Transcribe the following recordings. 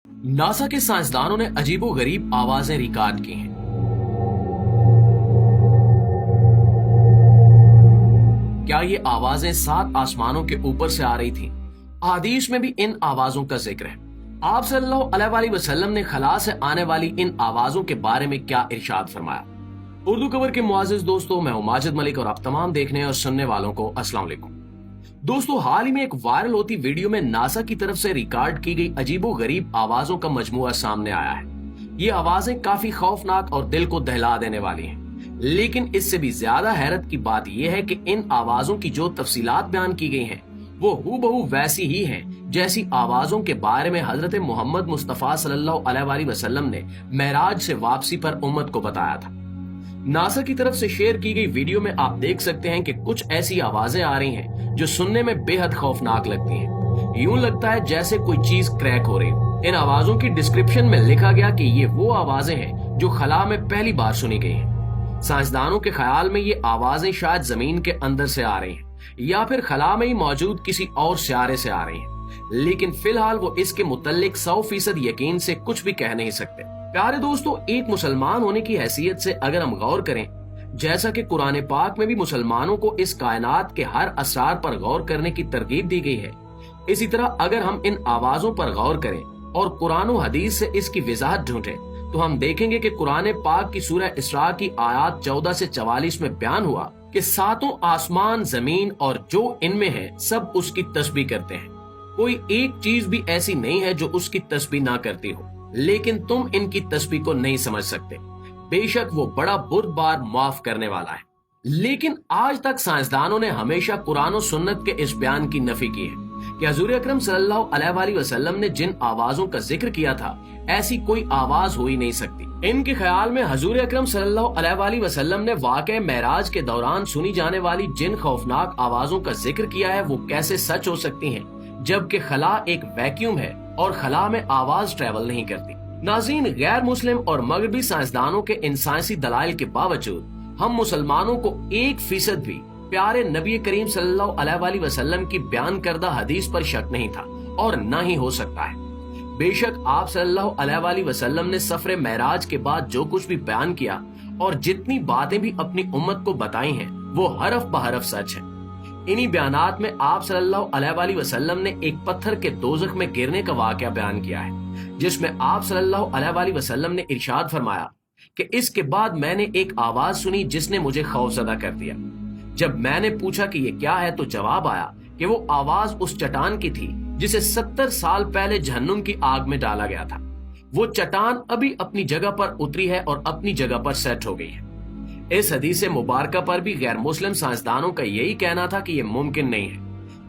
NASA के साइंसदानों ने अजीबोगरीब आवाजें रिकॉर्ड की हैं। क्या ये आवाजें 7 आसमानों के ऊपर से आ रही थीं? हदीस में भी इन आवाजों का जिक्र है। आप सल्लल्लाहु अलैहि वसल्लम ने खला से आने वाली इन आवाजों के बारे में क्या इरशाद फरमाया? उर्दू कवर के मुआजिज दोस्तों, मैं हूं माजिद मलिक और आप तमाम देखने और सुनने वालों को अस्सलाम वालेकुम। दोस्तों, हाल ही में एक वायरल होती वीडियो में नासा की तरफ से रिकॉर्ड की गई अजीबोगरीब आवाजों का मजमुआ सामने आया है। ये आवाजें काफी खौफनाक और दिल को दहला देने वाली हैं। लेकिन इससे भी ज्यादा हैरत की बात यह है कि इन आवाजों की जो तफसीलात बयान की गई हैं, वो हूबहू वैसी ही हैं जैसी आवाजों के बारे में हजरत मोहम्मद मुस्तफा सल्लल्लाहु अलैहि वसल्लम ने मेराज से वापसी पर उम्मत को बताया था। नासा की तरफ से शेयर की गई वीडियो में आप देख सकते हैं कि कुछ ऐसी आवाजें आ रही हैं जो सुनने में बेहद खौफनाक लगती हैं। यूं लगता है जैसे कोई चीज क्रैक हो रही हो। इन आवाजों की डिस्क्रिप्शन में लिखा गया कि ये वो आवाजें हैं जो खला में पहली बार सुनी गई हैं। साइंसदानों के ख्याल में ये आवाजें शायद जमीन के अंदर से आ रही हैं या फिर खला में ही मौजूद किसी और सियारे से आ रही हैं। लेकिन फिलहाल वो इसके मुतल्लिक 100% यकीन से कुछ भी कह नहीं सकते। प्यारे दोस्तों, एक मुसलमान होने की हैसियत से अगर हम गौर करें, जैसा कि कुरान पाक में भी मुसलमानों को इस कायनात के हर असरार पर गौर करने की तरगीब दी गई है, इसी तरह अगर हम इन आवाजों पर गौर करें और कुरान और हदीस से इसकी वजाहत ढूंढें, तो हम देखेंगे कि कुरान पाक की सूरह इसरा की आयत 14 से 44 में बयान हुआ कि 7 आसमान, जमीन और जो इनमें है सब उसकी तस्बीह करते हैं। कोई एक चीज भी ऐसी नहीं है जो उसकी तस्बीह ना करती हो, लेकिन तुम इनकी तस्बीह को नहीं समझ सकते। बेशक वो बड़ा बुरबार माफ करने वाला है। लेकिन आज तक साइंसदानों ने हमेशा कुरान और सुन्नत के इस बयान की नफी की है कि हुजूर अकरम सल्लल्लाहु अलैहि वसल्लम ने जिन आवाजों का जिक्र किया था, ऐसी कोई आवाज हो ही नहीं सकती। इनके ख्याल में हुजूर अकरम सल्लल्लाहु अलैहि वसल्लम ने वाक़े मेराज के दौरान सुनी जाने वाली जिन खौफनाक आवाजों का जिक्र किया है, वो कैसे सच हो सकती हैं, जबकि खला एक वैक्यूम है और खला में आवाज ट्रेवल नहीं करती। नाज़रीन, गैर मुस्लिम और मगरबी साइंसदानों के इन साइंसी दलाइल के बावजूद हम मुसलमानों को 1% भी प्यारे नबी करीम सल्लल्लाहु अलैहि वसल्लम की बयान करदा हदीस पर शक नहीं था और न ही हो सकता है। बेशक आप सल्लल्लाहु अलैहि वसल्लम ने सफरे मेराज के बाद जो कुछ भी बयान किया और जितनी बातें भी अपनी उम्मत को बताई हैं, वो हरफ बहरफ सच है। इन्हीं बयानात में आप सल्लल्लाहु अलैहि वसल्लम ने एक पत्थर के दोज़ख में गिरने का वाक़या बयान किया है, जिसमें आप सल्लल्लाहु अलैहि वसल्लम ने इरशाद फरमाया कि इसके बाद मैंने एक आवाज सुनी जिसने मुझे खौफज़दा कर दिया। जब मैंने पूछा कि ये क्या है, तो जवाब आया कि वो आवाज उस चट्टान की थी जिसे 70 साल पहले जहन्नुम की आग में डाला गया था। वो चट्टान अभी अपनी जगह पर उतरी है और अपनी जगह पर सेट हो गई है। इस हदीस मुबारक पर भी गैर मुस्लिम साइंसदानों का यही कहना था कि यह मुमकिन नहीं है,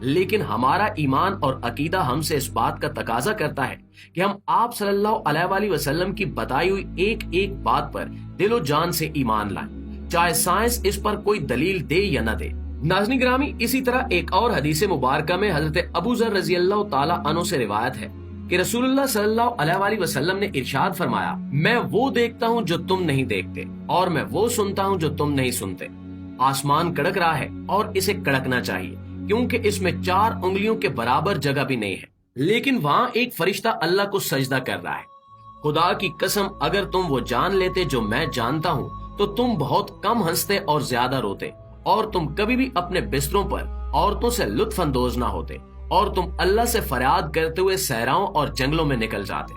लेकिन हमारा ईमान और अकीदा हमसे इस बात का तकाजा करता है कि हम आप सल्लल्लाहु अलैहि वसल्लम की बताई हुई एक एक बात पर दिलो जान से ईमान लाएं, चाहे साइंस इस पर कोई दलील दे या न दे। नाज़रीन गिरामी, इसी तरह एक और हदीस मुबारक में हजरत अबू ज़र रज़ी अल्लाह ताला अन्हु से रिवायत है कि रसूलुल्लाह सल्लल्लाहु अलैहि वसल्लम ने इरशाद फरमाया, मैं वो देखता हूँ जो तुम नहीं देखते और मैं वो सुनता हूँ जो तुम नहीं सुनते। आसमान कड़क रहा है और इसे कड़कना चाहिए, क्योंकि इसमें 4 उंगलियों के बराबर जगह भी नहीं है, लेकिन वहाँ एक फरिश्ता अल्लाह को सजदा कर रहा है। खुदा की कसम, अगर तुम वो जान लेते जो मैं जानता हूँ, तो तुम बहुत कम हंसते और ज्यादा रोते, और तुम कभी भी अपने बिस्तरों पर औरतों से लुत्फ अंदोज ना होते, और तुम अल्लाह से फरियाद करते हुए सहराओं और जंगलों में निकल जाते।